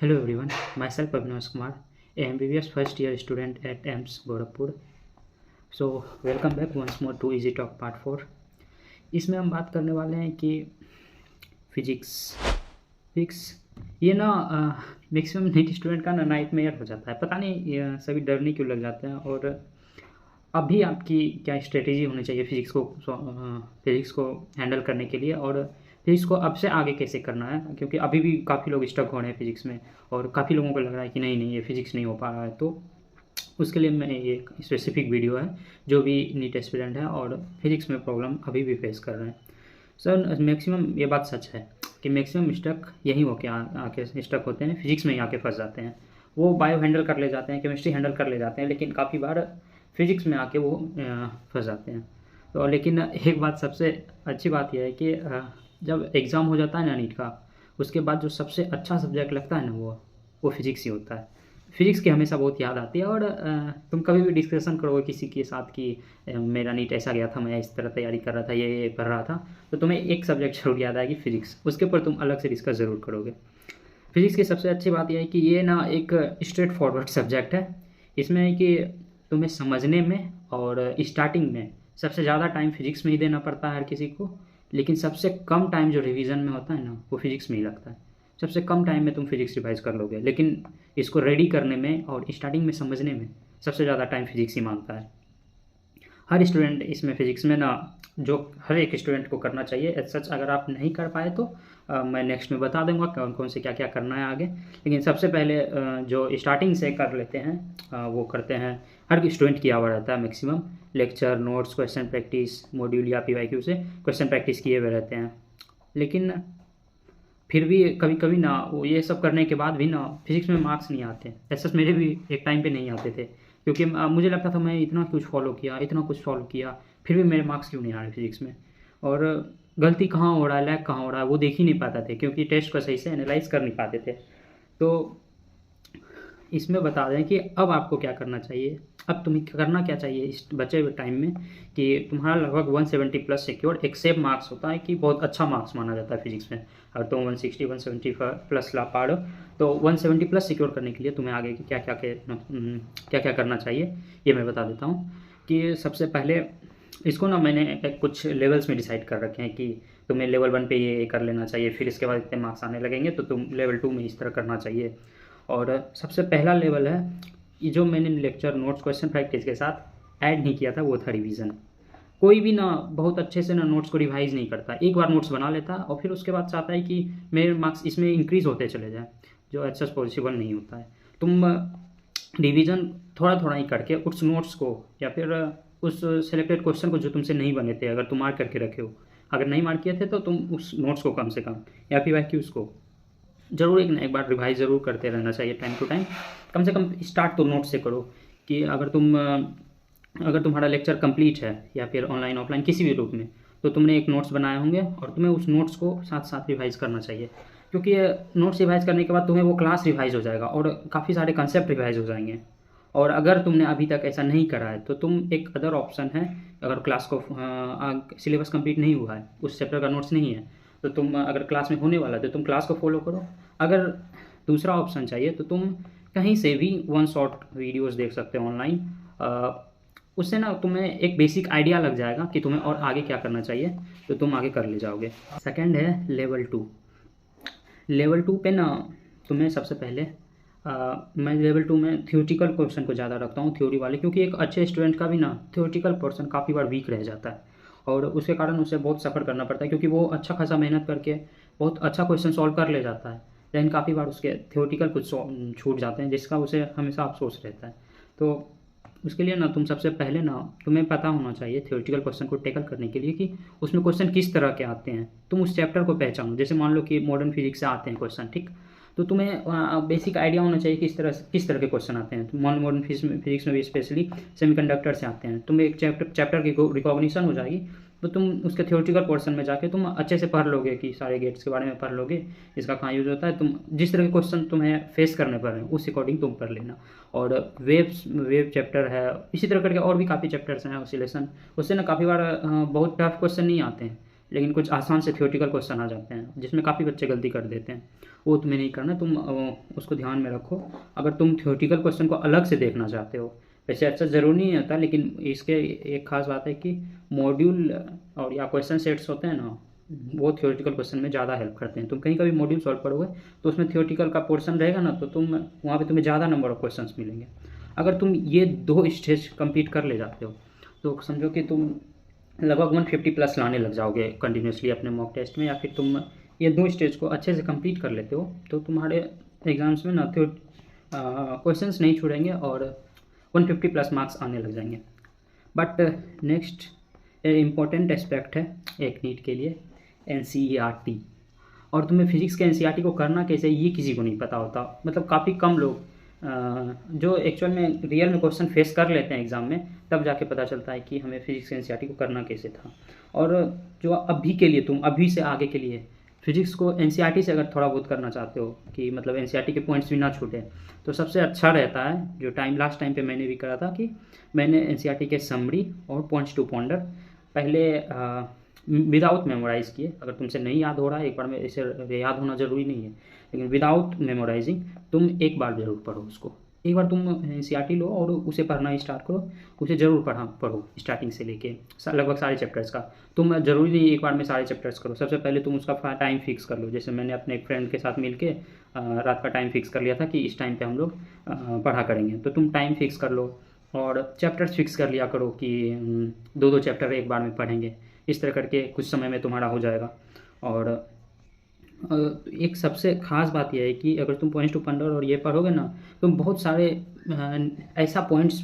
Hello everyone, myself Abhinav Kumar, a MBBS first year student at AIMS Gorakhpur. So welcome back once more to Easy Talk Part 4. इसमें हम बात करने वाले हैं कि physics ये ना मैक्सिमम नीट स्टूडेंट का ना नाइट मेयर हो जाता है। पता नहीं सभी डरने क्यों लग जाते हैं। और अभी आपकी क्या स्ट्रेटेजी होनी चाहिए फिजिक्स को हैंडल करने के लिए, और फिजिक्स को अब से आगे कैसे करना है, क्योंकि अभी भी काफ़ी लोग स्टक हो रहे हैं फिजिक्स में और काफ़ी लोगों को लग रहा है कि नहीं ये फिजिक्स नहीं हो पा रहा है। तो उसके लिए मैं ये एक स्पेसिफिक वीडियो है जो भी नीट एस्पिरेंट है और फिजिक्स में प्रॉब्लम अभी भी फेस कर रहे हैं। सर मैक्सिमम ये बात सच है कि मैक्सिमम स्टक यहीं होके आके स्टक होते हैं, फिजिक्स में ही आके फंस जाते हैं। वो बायो हैंडल कर ले जाते हैं, केमिस्ट्री हैंडल कर ले जाते हैं, लेकिन काफ़ी बार फिजिक्स में आके वो फंस जाते हैं। तो लेकिन एक बात सबसे अच्छी बात यह है कि जब एग्ज़ाम हो जाता है ना नीट का, उसके बाद जो सबसे अच्छा सब्जेक्ट लगता है ना वो फिजिक्स ही होता है। फिजिक्स की हमेशा बहुत याद आती है। और तुम कभी भी डिस्कशन करोगे किसी के साथ कि मेरा नीट ऐसा गया था, मैं इस तरह तैयारी कर रहा था, ये पढ़ रहा था, तो तुम्हें एक सब्जेक्ट जरूर याद आएगी फिजिक्स। उसके ऊपर तुम अलग से डिस्कस ज़रूर करोगे। फिजिक्स की सबसे अच्छी बात यह है कि ये ना एक स्ट्रेट फॉरवर्ड सब्जेक्ट है। इसमें है कि तुम्हें समझने में और स्टार्टिंग में सबसे ज़्यादा टाइम फिजिक्स में ही देना पड़ता है हर किसी को, लेकिन सबसे कम टाइम जो रिवीजन में होता है ना वो फिजिक्स में ही लगता है। सबसे कम टाइम में तुम फिजिक्स रिवाइज कर लोगे, लेकिन इसको रेडी करने में और स्टार्टिंग में समझने में सबसे ज़्यादा टाइम फिजिक्स ही मांगता है। हर स्टूडेंट इसमें फिजिक्स में ना, जो हर एक स्टूडेंट को करना चाहिए। एज सच अगर आप नहीं कर पाए तो मैं नेक्स्ट में बता दूंगा कौन कौन से क्या क्या करना है आगे। लेकिन सबसे पहले जो स्टार्टिंग से कर लेते हैं वो करते हैं। हर स्टूडेंट किया हुआ रहता है maximum lecture, notes, question practice, module या PYQ से क्वेश्चन प्रैक्टिस किए हुए रहते हैं। लेकिन फिर भी कभी कभी ना वो ये सब करने के बाद भी ना फिजिक्स में मार्क्स नहीं आते। ऐसा मेरे भी एक टाइम पे नहीं आते थे, क्योंकि मुझे लगता था मैं इतना कुछ फॉलो किया फिर भी मेरे मार्क्स क्यों नहीं आ रहे फिजिक्स में, और गलती कहाँ हो रहा है, लैग कहाँ हो रहा है वो देख ही नहीं पाते थे, क्योंकि टेस्ट को सही से एनालाइज कर नहीं पाते थे। तो इसमें बता दें कि अब आपको क्या करना चाहिए। अब तुम्हें करना क्या चाहिए इस बचे हुए टाइम में कि तुम्हारा लगभग 170 प्लस सिक्योर एक सेफ मार्क्स होता है कि बहुत अच्छा मार्क्स माना जाता है फिजिक्स में। अगर तुम 160 170 प्लस ला पा रहे हो तो 170 प्लस सिक्योर करने के लिए तुम्हें आगे क्या क्या करना चाहिए ये मैं बता देता हूँ। कि सबसे पहले इसको ना मैंने कुछ लेवल्स में डिसाइड कर रखे हैं कि तुम्हें लेवल 1 पे ये कर लेना चाहिए, फिर इसके बाद इतने मार्क्स आने लगेंगे तो तुम लेवल 2 में इस तरह करना चाहिए। और सबसे पहला लेवल है ये जो मैंने लेक्चर, नोट्स, क्वेश्चन प्रैक्टिस के साथ ऐड नहीं किया था, वो था रिवीजन। कोई भी ना बहुत अच्छे से ना नोट्स को रिवाइज नहीं करता, एक बार नोट्स बना लेता और फिर उसके बाद चाहता है कि मेरे मार्क्स इसमें इंक्रीज होते चले जाए, जो अच्छा पॉसिबल नहीं होता है। तुम रिवीजन थोड़ा थोड़ा ही करके उस नोट्स को या फिर उस सेलेक्टेड क्वेश्चन को जो तुमसे नहीं बने थे, अगर तुम मार्क करके रखे हो, अगर नहीं मार्क किए थे तो तुम उस नोट्स को कम से कम या PYQs को ज़रूर एक बार रिवाइज ज़रूर करते रहना चाहिए टाइम टू टाइम। कम से कम स्टार्ट तो नोट से करो कि अगर तुम्हारा लेक्चर कंप्लीट है या फिर ऑनलाइन ऑफलाइन किसी भी रूप में, तो तुमने एक नोट्स बनाए होंगे और तुम्हें उस नोट्स को साथ साथ रिवाइज करना चाहिए, क्योंकि नोट्स रिवाइज करने के बाद तुम्हें वो क्लास रिवाइज हो जाएगा और काफ़ी सारे कंसेप्ट रिवाइज हो जाएंगे। और अगर तुमने अभी तक ऐसा नहीं करा है तो तुम एक अदर ऑप्शन है, अगर क्लास को सिलेबस कंप्लीट नहीं हुआ है, उस चैप्टर का नोट्स नहीं है, तो तुम अगर क्लास में होने वाला है तो तुम क्लास को फॉलो करो। अगर दूसरा ऑप्शन चाहिए तो तुम कहीं से भी वन शॉट वीडियोस देख सकते हो ऑनलाइन। उससे ना तुम्हें एक बेसिक आइडिया लग जाएगा कि तुम्हें और आगे क्या करना चाहिए, तो तुम आगे कर ले जाओगे। सेकंड है लेवल 2। लेवल 2 पे ना तुम्हें सबसे पहले मैं लेवल 2 में थियोरटिकल क्वेश्चन को ज़्यादा रखता हूँ, थ्योरी वाले, क्योंकि एक अच्छे स्टूडेंट का भी ना थियोरटिकल पोर्शन काफ़ी बार वीक रह जाता है और उसके कारण उसे बहुत सफ़र करना पड़ता है, क्योंकि वो अच्छा खासा मेहनत करके बहुत अच्छा क्वेश्चन सॉल्व कर ले जाता है, लेकिन काफ़ी बार उसके थियोरटिकल कुछ छूट जाते हैं जिसका उसे हमेशा अफसोस रहता है। तो उसके लिए ना तुम सबसे पहले ना तुम्हें पता होना चाहिए थियोरटिकल क्वेश्चन को टैकल करने के लिए कि उसमें क्वेश्चन किस तरह के आते हैं। तुम उस चैप्टर को पहचानो, जैसे मान लो कि मॉडर्न फिजिक्स से आते हैं क्वेश्चन, ठीक, तो तुम्हें बेसिक आइडिया होना चाहिए कि किस तरह के क्वेश्चन आते हैं। तो मॉडर्न फिजिक्स में भी स्पेशली सेमीकंडक्टर से आते हैं, तुम्हें एक चैप्टर की रिकॉग्निशन हो जाएगी, तो तुम उसके थियोरटिकल पोर्शन में जाके तुम अच्छे से पढ़ लोगे कि सारे गेट्स के बारे में पढ़ लोगे, इसका कहाँ यूज होता है। तुम जिस तरह के क्वेश्चन तुम्हें फेस करने पड़ रहे हैं उस अकॉर्डिंग तुम पढ़ लेना। और वेव चैप्टर है, इसी तरह करके और भी काफ़ी चैप्टर्स हैं ऑसिलेशन, उससे ना काफ़ी बार बहुत टफ क्वेश्चन नहीं आते हैं, लेकिन कुछ आसान से थियोरटिकल क्वेश्चन आ जाते हैं जिसमें काफ़ी बच्चे गलती कर देते हैं। वो तुम्हें नहीं करना, तुम उसको ध्यान में रखो। अगर तुम थ्योरेटिकल क्वेश्चन को अलग से देखना चाहते हो, वैसे अच्छा ज़रूरी नहीं होता, लेकिन इसके एक खास बात है कि मॉड्यूल और या क्वेश्चन सेट्स होते हैं ना, वो थ्योरेटिकल क्वेश्चन में ज़्यादा हेल्प करते हैं। तुम कहीं का भी मॉड्यूल सॉल्व करोगे तो उसमें थ्योरेटिकल का पोर्शन रहेगा ना, तो तुम वहाँ पे तुम्हें ज़्यादा नंबर ऑफ क्वेश्चंस मिलेंगे। अगर तुम ये 2 स्टेज कंप्लीट कर ले जाते हो तो समझो कि तुम लगभग 150 प्लस लाने लग जाओगे कंटिन्यूसली अपने मॉक टेस्ट में, या फिर तुम ये 2 स्टेज को अच्छे से कंप्लीट कर लेते हो तो तुम्हारे एग्ज़ाम्स में ना क्वेश्चंस नहीं छोड़ेंगे और 150 प्लस मार्क्स आने लग जाएंगे। बट नेक्स्ट इम्पॉर्टेंट एस्पेक्ट है एक नीट के लिए, NCERT। और तुम्हें फिजिक्स के NCERT को करना कैसे ये किसी को नहीं पता होता, मतलब काफ़ी कम लोग जो एक्चुअल में रियल में क्वेश्चन फेस कर लेते हैं एग्ज़ाम में, तब जाके पता चलता है कि हमें फिजिक्स के NCERT को करना कैसे था। और जो अभी के लिए, तुम अभी से आगे के लिए फिजिक्स को NCERT से अगर थोड़ा बहुत करना चाहते हो कि मतलब NCERT के पॉइंट्स भी ना छूटे, तो सबसे अच्छा रहता है जो लास्ट टाइम पे मैंने भी करा था कि मैंने NCERT के समरी और पॉइंट्स टू पॉन्डर पहले विदाउट मेमोराइज़ किए। अगर तुमसे नहीं याद हो रहा है एक बार में, इसे याद होना ज़रूरी नहीं है, लेकिन विदाउट मेमोराइजिंग तुम एक बार ज़रूर पढ़ो उसको। एक बार तुम NCERT लो और उसे पढ़ना स्टार्ट करो, उसे ज़रूर पढ़ो स्टार्टिंग से लेके लगभग सारे चैप्टर्स का। तुम ज़रूरी नहीं एक बार में सारे चैप्टर्स करो, सबसे पहले तुम उसका टाइम फिक्स कर लो। जैसे मैंने अपने एक फ्रेंड के साथ मिल के रात का टाइम फिक्स कर लिया था कि इस टाइम पे हम लोग पढ़ा करेंगे, तो तुम टाइम फिक्स कर लो और चैप्टर्स फिक्स कर लिया करो कि 2-2 चैप्टर एक बार में पढ़ेंगे। इस तरह करके कुछ समय में तुम्हारा हो जाएगा। और एक सबसे ख़ास बात यह है कि अगर तुम पॉइंट्स टू पॉन्डर और ये पढ़ोगे ना, तुम बहुत सारे ऐसा पॉइंट्स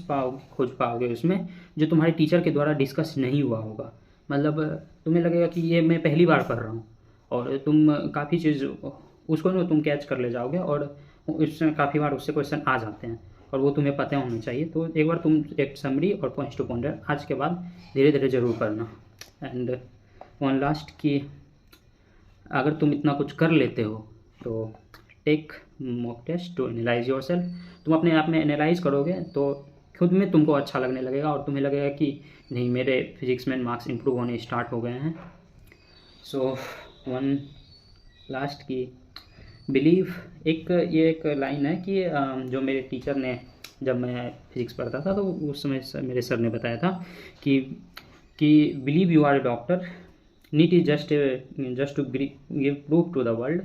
खोज पाओगे उसमें जो तुम्हारे टीचर के द्वारा डिस्कस नहीं हुआ होगा। मतलब तुम्हें लगेगा कि ये मैं पहली बार पढ़ रहा हूँ, और तुम काफ़ी चीज़ उसको ना तुम कैच कर ले जाओगे, और उसमें काफ़ी बार उससे क्वेश्चन आ जाते हैं और वो तुम्हें पता होना चाहिए। तो एक बार तुम एक समरी और पॉइंट्स टू पॉन्डर आज के बाद धीरे धीरे ज़रूर पढ़ना। एंड वन लास्ट कि अगर तुम इतना कुछ कर लेते हो तो take mock test to analyse yourself. तुम अपने आप में एनालाइज करोगे तो खुद में तुमको अच्छा लगने लगेगा और तुम्हें लगेगा कि नहीं, मेरे फिजिक्स में मार्क्स इंप्रूव होने स्टार्ट हो गए हैं। सो वन लास्ट की बिलीव, ये एक लाइन है कि जो मेरे टीचर ने, जब मैं फिजिक्स पढ़ता था तो उस समय मेरे सर ने बताया था कि believe you are a doctor, NEET is just to give proof to the world.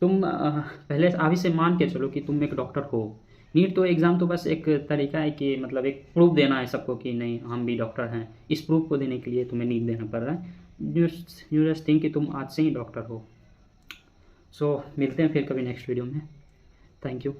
तुम पहले अभी से मान के चलो कि तुम एक डॉक्टर हो। नीट तो एग्ज़ाम तो बस एक तरीका है कि मतलब एक प्रूफ देना है सबको कि नहीं हम भी डॉक्टर हैं। इस प्रूफ को देने के लिए तुम्हें नीट देना पड़ रहा है। यू जस्ट थिंक कि तुम आज से ही डॉक्टर हो। सो मिलते हैं फिर कभी नेक्स्ट वीडियो में। Thank you.